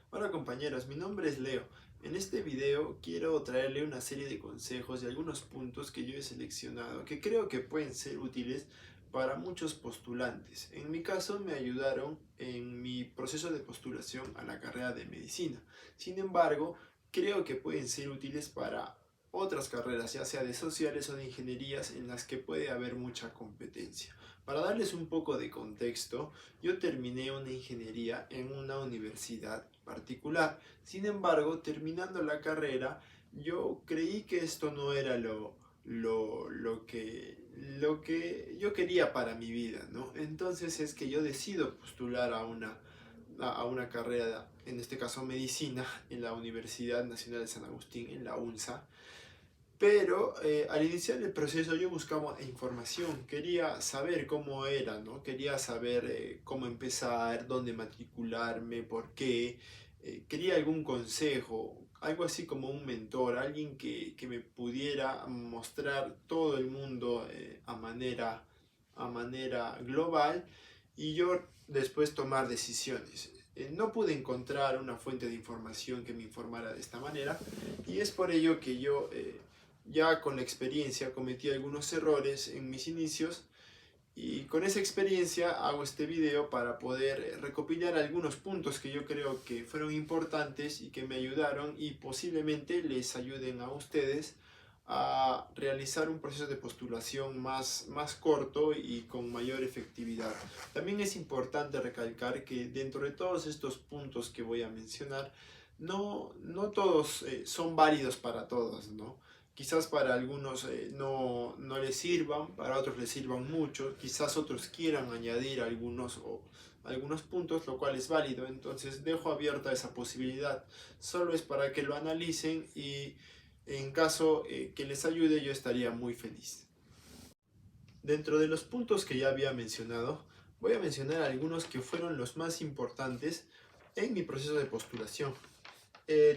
Hola compañeros, mi nombre es Leo. En este video quiero traerle una serie de consejos y algunos puntos que yo he seleccionado que creo que pueden ser útiles para muchos postulantes. En mi caso me ayudaron en mi proceso de postulación a la carrera de medicina. Sin embargo, creo que pueden ser útiles para otras carreras, ya sea de sociales o de ingenierías, en las que puede haber mucha competencia. Para darles un poco de contexto, yo terminé una ingeniería en una universidad particular. Sin embargo, terminando la carrera, yo creí que esto no era lo que yo quería para mi vida, ¿no? Entonces es que yo decido postular a una carrera, en este caso medicina, en la Universidad Nacional de San Agustín, en la UNSA. Pero al iniciar el proceso yo buscaba información, quería saber cómo era, ¿no? Quería saber cómo empezar, dónde matricularme, por qué. Quería algún consejo, algo así como un mentor, alguien que me pudiera mostrar todo el mundo a manera global y yo después tomar decisiones. No pude encontrar una fuente de información que me informara de esta manera y es por ello que yo ya con la experiencia cometí algunos errores en mis inicios y con esa experiencia hago este video para poder recopilar algunos puntos que yo creo que fueron importantes y que me ayudaron y posiblemente les ayuden a ustedes a realizar un proceso de postulación más corto y con mayor efectividad. También es importante recalcar que dentro de todos estos puntos que voy a mencionar, no todos son válidos para todos, ¿no? Quizás para algunos no les sirvan, para otros les sirvan mucho, quizás otros quieran añadir algunos puntos, lo cual es válido, entonces dejo abierta esa posibilidad. Solo es para que lo analicen y en caso que les ayude yo estaría muy feliz. Dentro de los puntos que ya había mencionado, voy a mencionar algunos que fueron los más importantes en mi proceso de postulación.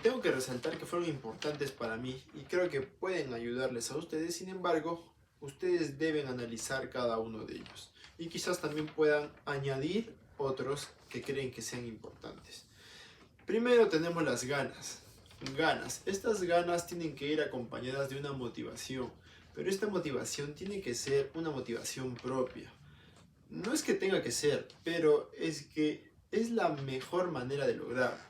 Tengo que resaltar que fueron importantes para mí y creo que pueden ayudarles a ustedes. Sin embargo, ustedes deben analizar cada uno de ellos y quizás también puedan añadir otros que creen que sean importantes. Primero tenemos las ganas. Estas ganas tienen que ir acompañadas de una motivación, pero esta motivación tiene que ser una motivación propia. No es que tenga que ser, pero es que es la mejor manera de lograrlo.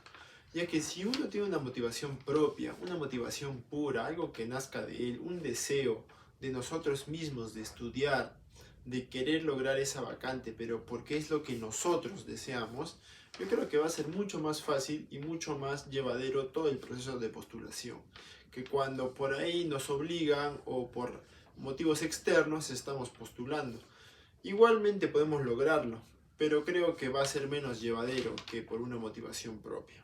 Ya que si uno tiene una motivación propia, una motivación pura, algo que nazca de él, un deseo de nosotros mismos de estudiar, de querer lograr esa vacante, pero porque es lo que nosotros deseamos, yo creo que va a ser mucho más fácil y mucho más llevadero todo el proceso de postulación, que cuando por ahí nos obligan o por motivos externos estamos postulando. Igualmente podemos lograrlo, pero creo que va a ser menos llevadero que por una motivación propia.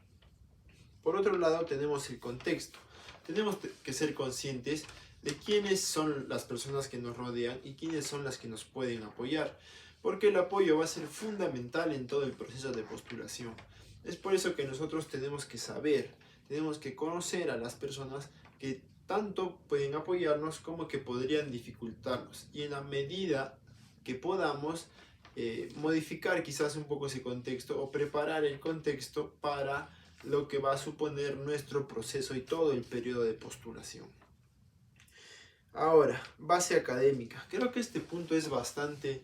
Por otro lado, tenemos el contexto. Tenemos que ser conscientes de quiénes son las personas que nos rodean y quiénes son las que nos pueden apoyar, porque el apoyo va a ser fundamental en todo el proceso de postulación. Es por eso que nosotros tenemos que saber, tenemos que conocer a las personas que tanto pueden apoyarnos como que podrían dificultarnos. Y en la medida que podamos, modificar quizás un poco ese contexto o preparar el contexto para lo que va a suponer nuestro proceso y todo el periodo de postulación. Ahora, base académica. Creo que este punto es bastante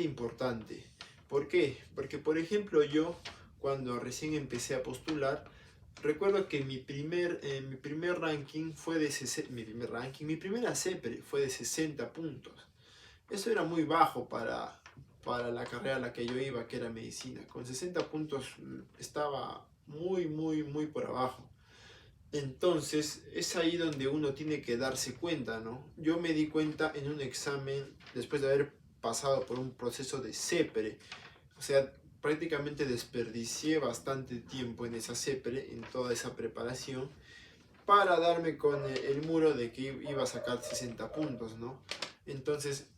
importante. ¿Por qué? Porque, por ejemplo, yo cuando recién empecé a postular, recuerdo que mi primer ranking fue de mi primera CEPRE fue de 60 puntos. Eso era muy bajo para la carrera a la que yo iba, que era medicina. Con 60 puntos estaba muy por abajo. Entonces es ahí donde uno tiene que darse cuenta, ¿no? Yo me di cuenta en un examen después de haber pasado por un proceso de CEPRE. O sea, prácticamente desperdicié bastante tiempo en esa CEPRE, en toda esa preparación, para darme con el muro de que iba a sacar 60 puntos, ¿no? Entonces,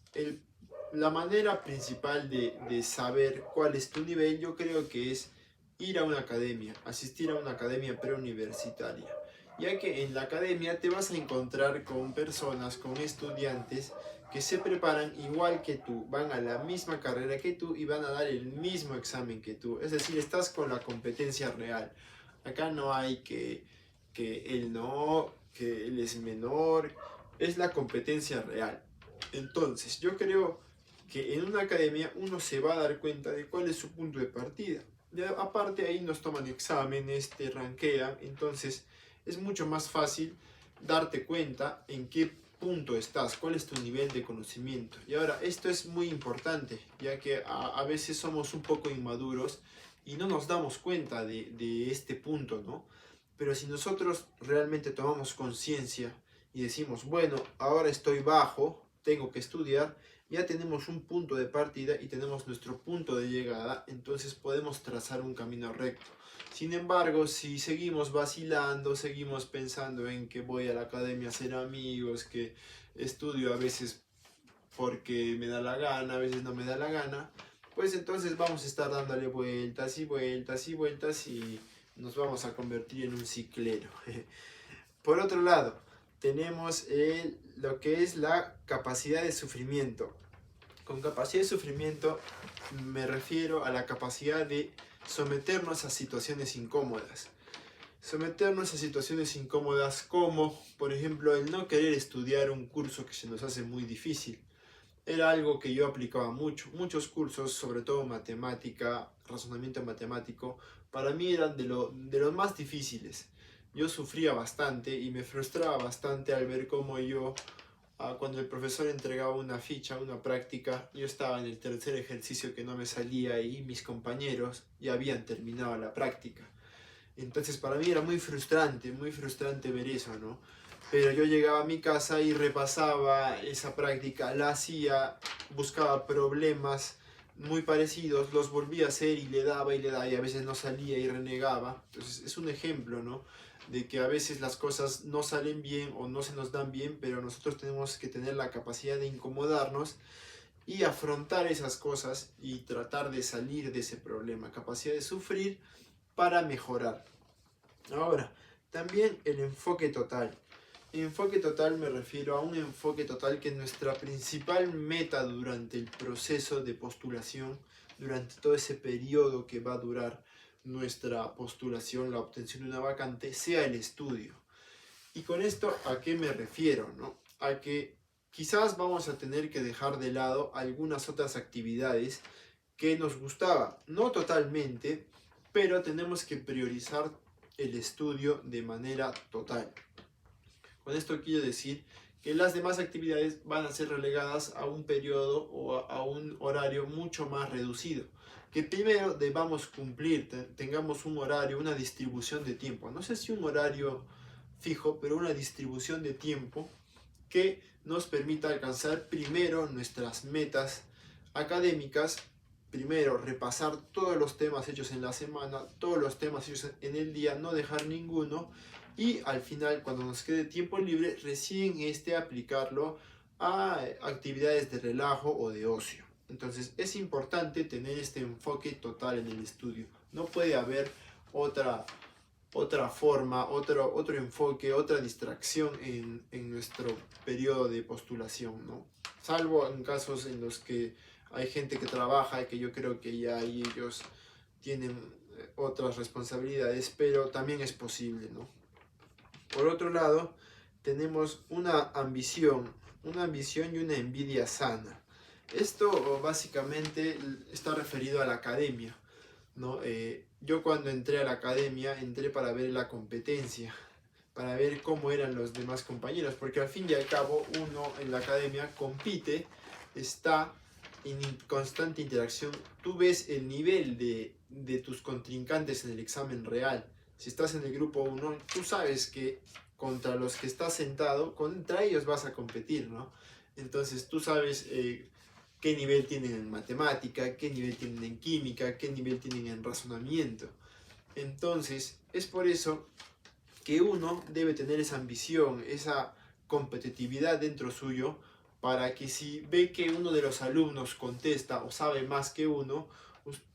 la manera principal de saber cuál es tu nivel, yo creo que es ir a una academia, asistir a una academia preuniversitaria, ya que en la academia te vas a encontrar con personas, con estudiantes que se preparan igual que tú, van a la misma carrera que tú y van a dar el mismo examen que tú, es decir, estás con la competencia real. Acá no hay que él no, que él es menor, es la competencia real. Entonces, yo creo que en una academia uno se va a dar cuenta de cuál es su punto de partida. Aparte ahí nos toman exámenes, te rankean, entonces es mucho más fácil darte cuenta en qué punto estás, cuál es tu nivel de conocimiento. Y ahora, esto es muy importante, ya que a veces somos un poco inmaduros y no nos damos cuenta de este punto, ¿no? Pero si nosotros realmente tomamos conciencia y decimos, bueno, ahora estoy bajo, tengo que estudiar, ya tenemos un punto de partida y tenemos nuestro punto de llegada, entonces podemos trazar un camino recto. Sin embargo, si seguimos vacilando, seguimos pensando en que voy a la academia a hacer amigos, que estudio a veces porque me da la gana, a veces no me da la gana, pues entonces vamos a estar dándole vueltas y vueltas y vueltas y nos vamos a convertir en un ciclero. Por otro lado, tenemos lo que es la capacidad de sufrimiento. Con capacidad de sufrimiento me refiero a la capacidad de someternos a situaciones incómodas. Someternos a situaciones incómodas como, por ejemplo, el no querer estudiar un curso que se nos hace muy difícil. Era algo que yo aplicaba mucho. Muchos cursos, sobre todo matemática, razonamiento matemático, para mí eran de los más difíciles. Yo sufría bastante y me frustraba bastante al ver cómo yo, cuando el profesor entregaba una ficha, una práctica, yo estaba en el tercer ejercicio que no me salía y mis compañeros ya habían terminado la práctica. Entonces para mí era muy frustrante ver eso, ¿no? Pero yo llegaba a mi casa y repasaba esa práctica, la hacía, buscaba problemas muy parecidos, los volvía a hacer y le daba y a veces no salía y renegaba. Entonces es un ejemplo, ¿no? De que a veces las cosas no salen bien o no se nos dan bien, pero nosotros tenemos que tener la capacidad de incomodarnos y afrontar esas cosas y tratar de salir de ese problema, capacidad de sufrir para mejorar. Ahora, también el enfoque total. Enfoque total me refiero a un enfoque total que nuestra principal meta durante el proceso de postulación, durante todo ese periodo que va a durar nuestra postulación, la obtención de una vacante, sea el estudio. Y con esto, ¿a qué me refiero? ¿No? A que quizás vamos a tener que dejar de lado algunas otras actividades que nos gustaban, no totalmente, pero tenemos que priorizar el estudio de manera total. Con esto quiero decir que las demás actividades van a ser relegadas a un periodo o a un horario mucho más reducido. Que primero debamos cumplir, tengamos un horario, una distribución de tiempo. No sé si un horario fijo, pero una distribución de tiempo que nos permita alcanzar primero nuestras metas académicas, primero repasar todos los temas hechos en la semana, todos los temas hechos en el día, no dejar ninguno y al final cuando nos quede tiempo libre recién aplicarlo a actividades de relajo o de ocio. Entonces es importante tener este enfoque total en el estudio. No puede haber otra forma, otro enfoque, otra distracción en nuestro periodo de postulación, ¿no? Salvo en casos en los que hay gente que trabaja y que yo creo que ya ahí ellos tienen otras responsabilidades, pero también es posible, ¿no? Por otro lado, tenemos una ambición y una envidia sana. Esto básicamente está referido a la academia, ¿no? Yo cuando entré a la academia entré para ver la competencia, para ver cómo eran los demás compañeros, porque al fin y al cabo uno en la academia compite, está en constante interacción, tú ves el nivel de tus contrincantes en el examen real. Si estás en el grupo 1, tú sabes que contra los que estás sentado, contra ellos vas a competir, ¿no? Entonces tú sabes qué nivel tienen en matemática, qué nivel tienen en química, qué nivel tienen en razonamiento. Entonces, es por eso que uno debe tener esa ambición, esa competitividad dentro suyo, para que si ve que uno de los alumnos contesta o sabe más que uno,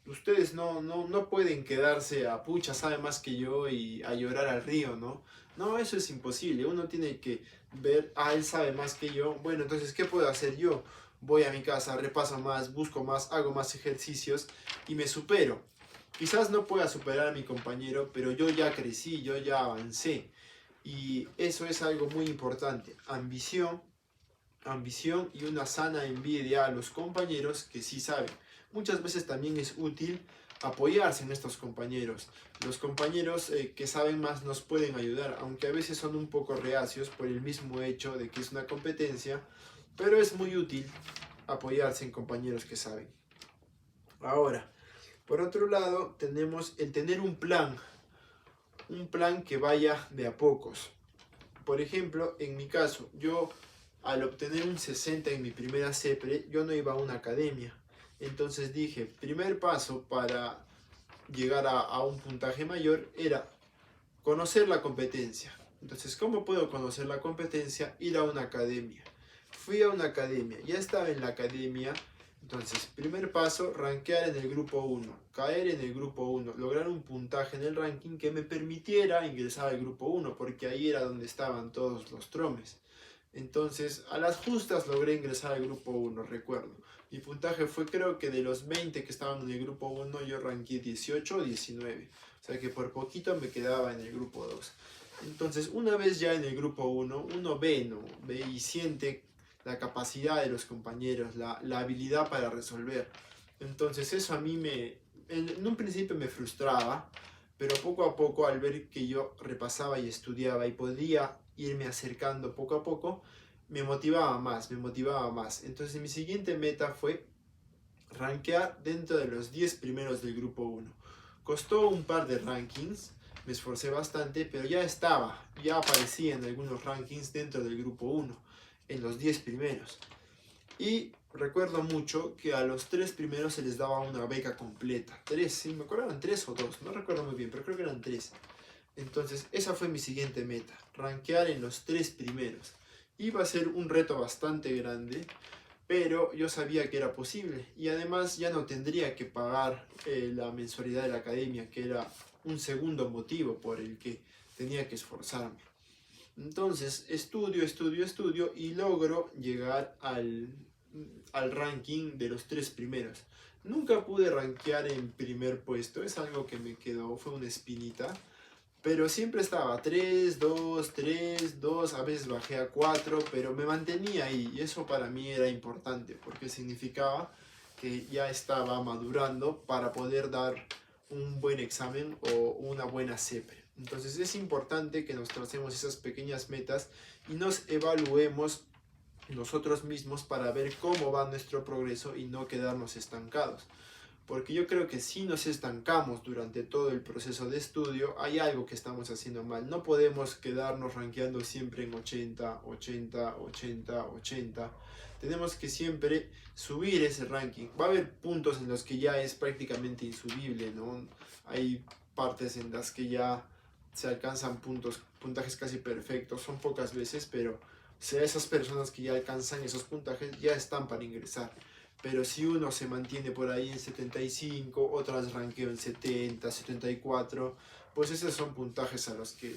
ustedes no pueden quedarse a pucha, sabe más que yo y a llorar al río, ¿no? No, eso es imposible. Uno tiene que ver, él sabe más que yo. Bueno, entonces, ¿qué puedo hacer yo? Voy a mi casa, repaso más, busco más, hago más ejercicios y me supero. Quizás no pueda superar a mi compañero, pero yo ya crecí, yo ya avancé. Y eso es algo muy importante. Ambición y una sana envidia a los compañeros que sí saben. Muchas veces también es útil apoyarse en estos compañeros. Los compañeros que saben más nos pueden ayudar, aunque a veces son un poco reacios por el mismo hecho de que es una competencia, pero es muy útil apoyarse en compañeros que saben. Ahora, por otro lado, tenemos el tener un plan que vaya de a pocos. Por ejemplo, en mi caso, yo al obtener un 60 en mi primera CEPRE, yo no iba a una academia. Entonces dije, primer paso para llegar a un puntaje mayor era conocer la competencia. Entonces, ¿cómo puedo conocer la competencia? Ir a una academia. Fui a una academia, ya estaba en la academia. Entonces, primer paso, rankear en el grupo 1, caer en el grupo 1, lograr un puntaje en el ranking que me permitiera ingresar al grupo 1, porque ahí era donde estaban todos los tromes. Entonces, a las justas logré ingresar al grupo 1, recuerdo. Mi puntaje fue, creo que de los 20 que estaban en el grupo 1, yo ranqué 18 o 19. O sea que por poquito me quedaba en el grupo 2. Entonces, una vez ya en el grupo 1, uno ve, ¿no? Ve y siente la capacidad de los compañeros, la habilidad para resolver. Entonces, eso a mí en un principio me frustraba, pero poco a poco, al ver que yo repasaba y estudiaba y podía irme acercando poco a poco, me motivaba más, me motivaba más. Entonces mi siguiente meta fue rankear dentro de los 10 primeros del grupo 1. Costó un par de rankings, me esforcé bastante, pero ya aparecía en algunos rankings dentro del grupo 1, en los 10 primeros. Y recuerdo mucho que a los 3 primeros se les daba una beca completa. 3, sí, me acuerdo eran 3 o 2, no recuerdo muy bien, pero creo que eran 3. Entonces, esa fue mi siguiente meta, rankear en los 3 primeros. Iba a ser un reto bastante grande, pero yo sabía que era posible. Y además ya no tendría que pagar la mensualidad de la academia, que era un segundo motivo por el que tenía que esforzarme. Entonces, estudio y logro llegar al ranking de los 3 primeros. Nunca pude rankear en primer puesto, es algo que me quedó, fue una espinita. Pero siempre estaba 3 2 3 2 a veces bajé a 4 pero me mantenía ahí. Y eso para mí era importante, porque significaba que ya estaba madurando para poder dar un buen examen o una buena CEPRE. Entonces es importante que nos tracemos esas pequeñas metas y nos evaluemos nosotros mismos para ver cómo va nuestro progreso y no quedarnos estancados. Porque yo creo que si nos estancamos durante todo el proceso de estudio, hay algo que estamos haciendo mal. No podemos quedarnos rankeando siempre en 80, 80, 80, 80. Tenemos que siempre subir ese ranking. Va a haber puntos en los que ya es prácticamente insubible, ¿no? Hay partes en las que ya se alcanzan puntajes casi perfectos. Son pocas veces, pero esas personas que ya alcanzan esos puntajes ya están para ingresar. Pero si uno se mantiene por ahí en 75, otras ranqueo en 70, 74, pues esos son puntajes a los que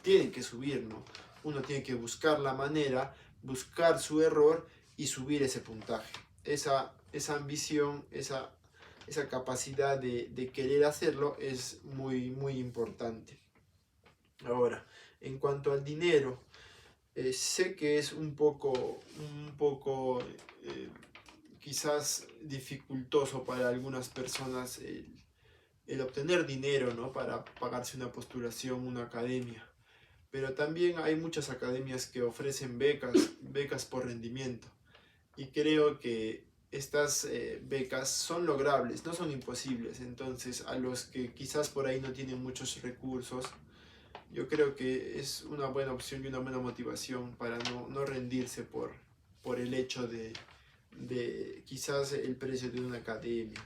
tienen que subir, ¿no? Uno tiene que buscar la manera, buscar su error y subir ese puntaje. Esa ambición, esa capacidad de querer hacerlo es muy, muy importante. Ahora, en cuanto al dinero, sé que es un poco quizás dificultoso para algunas personas el obtener dinero, ¿no? Para pagarse una postulación, una academia. Pero también hay muchas academias que ofrecen becas por rendimiento. Y creo que estas becas son logrables, no son imposibles. Entonces, a los que quizás por ahí no tienen muchos recursos, yo creo que es una buena opción y una buena motivación para no rendirse por el hecho de quizás el precio de una academia.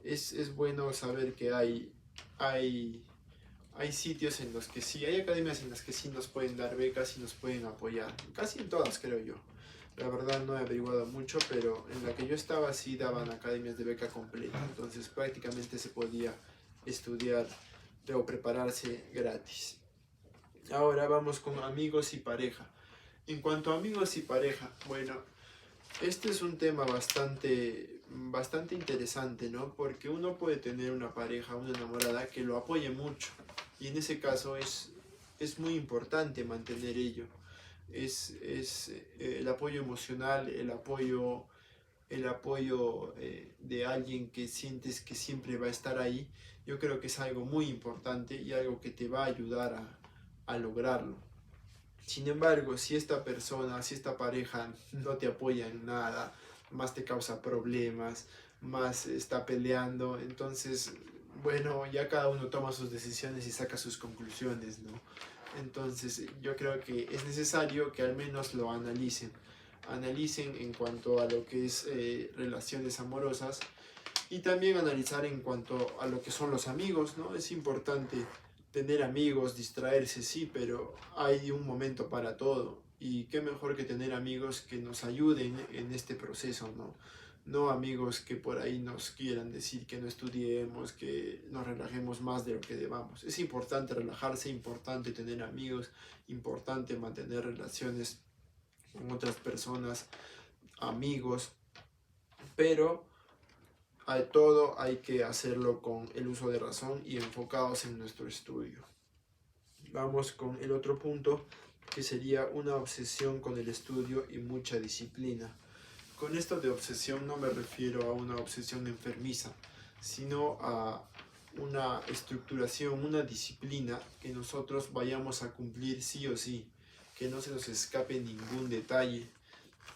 Es bueno saber que hay sitios en los que sí, hay academias en las que sí nos pueden dar becas y nos pueden apoyar. Casi en todas, creo yo. La verdad no he averiguado mucho, pero en la que yo estaba sí daban academias de beca completa. Entonces prácticamente se podía estudiar o prepararse gratis. Ahora vamos con amigos y pareja. En cuanto a amigos y pareja, bueno, este es un tema bastante interesante, ¿no? Porque uno puede tener una pareja, una enamorada que lo apoye mucho. Y en ese caso es muy importante mantener ello. El apoyo emocional, el apoyo de alguien que sientes que siempre va a estar ahí. Yo creo que es algo muy importante y algo que te va a ayudar a lograrlo. Sin embargo, si esta persona, si esta pareja no te apoya en nada, más te causa problemas, más está peleando, entonces, bueno, ya cada uno toma sus decisiones y saca sus conclusiones, ¿no? Entonces, yo creo que es necesario que al menos lo analicen en cuanto a lo que es relaciones amorosas y también analizar en cuanto a lo que son los amigos, ¿no? Es importante tener amigos, distraerse, sí, pero hay un momento para todo. Y qué mejor que tener amigos que nos ayuden en este proceso, ¿no? No amigos que por ahí nos quieran decir que no estudiemos, que nos relajemos más de lo que debamos. Es importante relajarse, importante tener amigos, importante mantener relaciones con otras personas, amigos, pero a todo hay que hacerlo con el uso de razón y enfocados en nuestro estudio. Vamos con el otro punto, que sería una obsesión con el estudio y mucha disciplina. Con esto de obsesión no me refiero a una obsesión enfermiza, sino a una estructuración, una disciplina que nosotros vayamos a cumplir sí o sí, que no se nos escape ningún detalle,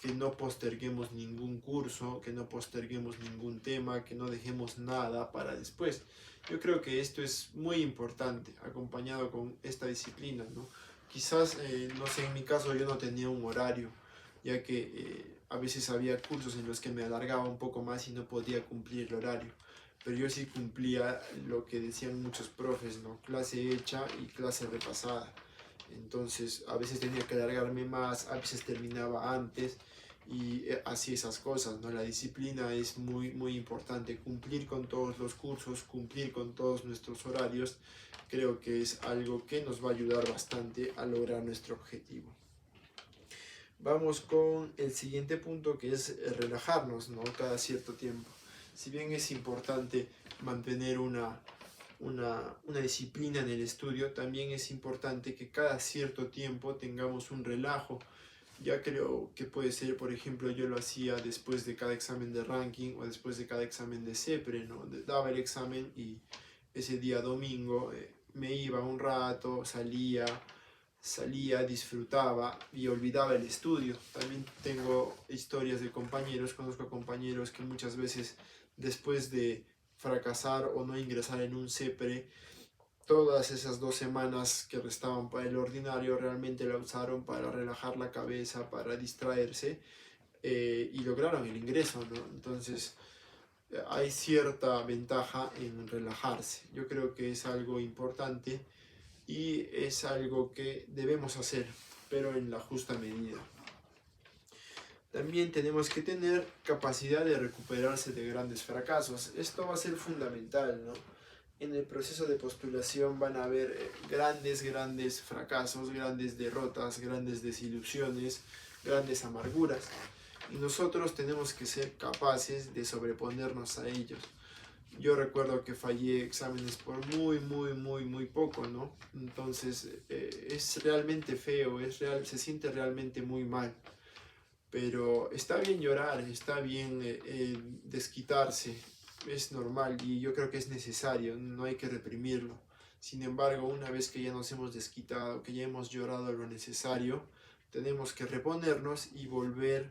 que no posterguemos ningún curso, que no posterguemos ningún tema, que no dejemos nada para después. Yo creo que esto es muy importante, acompañado con esta disciplina, ¿no? Quizás, no sé, en mi caso yo no tenía un horario, ya que a veces había cursos en los que me alargaba un poco más y no podía cumplir el horario. Pero yo sí cumplía lo que decían muchos profes, ¿no? Clase hecha y clase repasada. Entonces a veces tenía que alargarme más, a veces terminaba antes y así esas cosas, ¿no? La disciplina es muy, muy importante. Cumplir con todos los cursos, cumplir con todos nuestros horarios, creo que es algo que nos va a ayudar bastante a lograr nuestro objetivo. Vamos con el siguiente punto, que es relajarnos, ¿no? Cada cierto tiempo. Si bien es importante mantener una disciplina en el estudio, también es importante que cada cierto tiempo tengamos un relajo. Ya creo que puede ser, por ejemplo, yo lo hacía después de cada examen de ranking o después de cada examen de CEPRE, ¿no? Daba el examen y ese día domingo me iba un rato, salía, disfrutaba y olvidaba el estudio. También tengo historias de compañeros, conozco compañeros que muchas veces después de fracasar o no ingresar en un CEPRE, todas esas 2 semanas que restaban para el ordinario realmente la usaron para relajar la cabeza, para distraerse y lograron el ingreso, ¿no? Entonces hay cierta ventaja en relajarse. Yo creo que es algo importante y es algo que debemos hacer, pero en la justa medida. También tenemos que tener capacidad de recuperarse de grandes fracasos. Esto va a ser fundamental, ¿no? En el proceso de postulación van a haber grandes fracasos, grandes derrotas, grandes desilusiones, grandes amarguras. Y nosotros tenemos que ser capaces de sobreponernos a ellos. Yo recuerdo que fallé exámenes por muy poco, ¿no? Entonces es realmente feo, se siente realmente muy mal. Pero está bien llorar, está bien desquitarse, es normal y yo creo que es necesario, no hay que reprimirlo. Sin embargo, una vez que ya nos hemos desquitado, que ya hemos llorado lo necesario, tenemos que reponernos y volver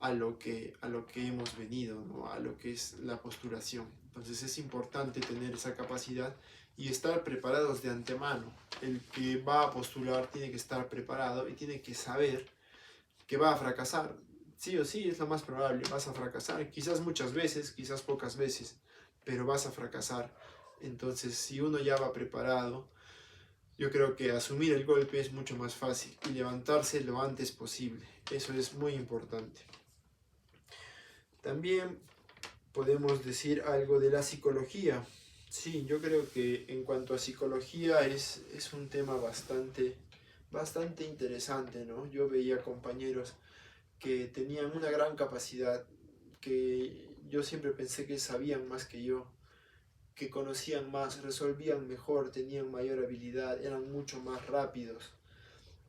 a lo que hemos venido, ¿no? A lo que es la postulación. Entonces es importante tener esa capacidad y estar preparados de antemano. El que va a postular tiene que estar preparado y tiene que saber que va a fracasar. Sí o sí, es lo más probable, vas a fracasar. Quizás muchas veces, quizás pocas veces, pero vas a fracasar. Entonces, si uno ya va preparado, yo creo que asumir el golpe es mucho más fácil y levantarse lo antes posible. Eso es muy importante. También podemos decir algo de la psicología. Sí, yo creo que en cuanto a psicología es un tema bastante interesante, ¿no? Yo veía compañeros que tenían una gran capacidad, que yo siempre pensé que sabían más que yo, que conocían más, resolvían mejor, tenían mayor habilidad, eran mucho más rápidos,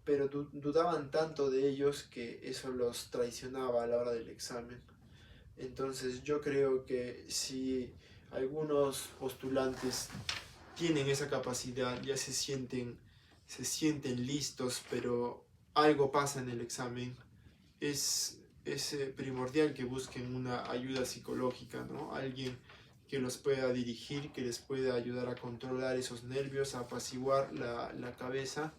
pero dudaban tanto de ellos que eso los traicionaba a la hora del examen. Entonces yo creo que si algunos postulantes tienen esa capacidad, ya se sienten listos, pero algo pasa en el examen, es primordial que busquen una ayuda psicológica, ¿no? Alguien que los pueda dirigir, que les pueda ayudar a controlar esos nervios, a apaciguar la cabeza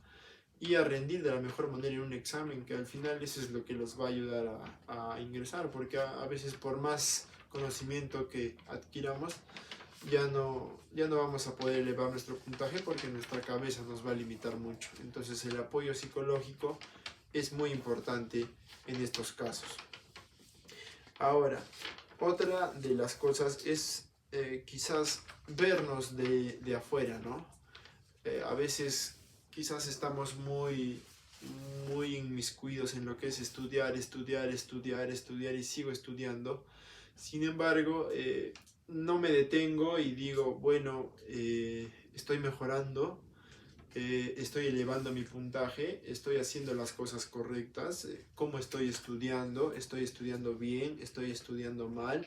y a rendir de la mejor manera en un examen, que al final eso es lo que los va a ayudar a ingresar, porque a veces por más conocimiento que adquiramos, ya no vamos a poder elevar nuestro puntaje porque nuestra cabeza nos va a limitar mucho. Entonces el apoyo psicológico es muy importante en estos casos. Ahora, otra de las cosas es quizás vernos de afuera, ¿no? A veces quizás estamos muy inmiscuidos en lo que es estudiar y sigo estudiando. Sin embargo, no me detengo y digo, bueno, estoy mejorando, estoy elevando mi puntaje, estoy haciendo las cosas correctas, cómo estoy estudiando bien, estoy estudiando mal,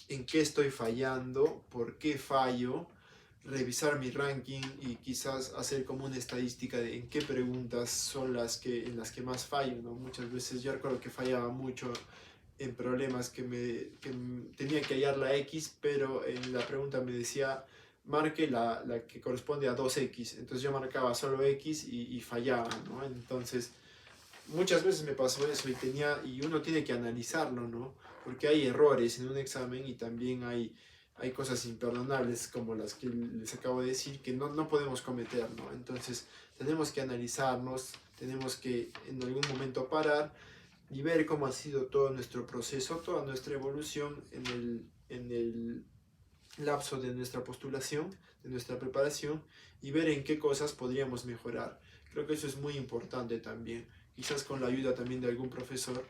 en qué estoy fallando, por qué fallo, revisar mi ranking y quizás hacer como una estadística de en qué preguntas son en las que más fallo, ¿no? Muchas veces yo recuerdo que fallaba mucho en problemas que tenía que hallar la X, pero en la pregunta me decía marque la que corresponde a 2X, entonces yo marcaba solo X y fallaba, ¿no? Entonces muchas veces me pasó eso y uno tiene que analizarlo, ¿no? Porque hay errores en un examen y también hay cosas imperdonables como las que les acabo de decir que no podemos cometer, ¿no? Entonces tenemos que analizarnos, tenemos que en algún momento parar y ver cómo ha sido todo nuestro proceso, toda nuestra evolución en el lapso de nuestra postulación, de nuestra preparación y ver en qué cosas podríamos mejorar. Creo que eso es muy importante también, quizás con la ayuda también de algún profesor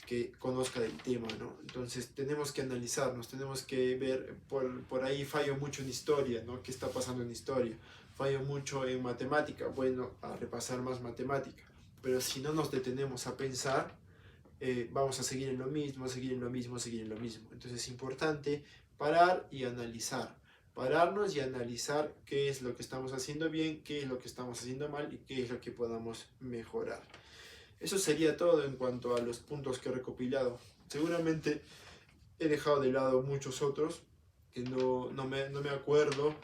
que conozca del tema, ¿no? Entonces tenemos que analizarnos, tenemos que ver, por ahí fallo mucho en historia, ¿no? ¿Qué está pasando en historia? Fallo mucho en matemática, bueno, a repasar más matemática, pero si no nos detenemos a pensar, vamos a seguir en lo mismo, seguir en lo mismo, seguir en lo mismo. Entonces es importante parar y analizar, pararnos y analizar qué es lo que estamos haciendo bien, qué es lo que estamos haciendo mal y qué es lo que podamos mejorar. Eso sería todo en cuanto a los puntos que he recopilado. Seguramente he dejado de lado muchos otros que no me acuerdo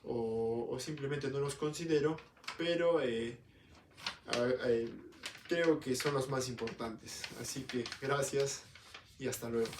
o simplemente no los considero, pero creo que son los más importantes. Así que gracias y hasta luego.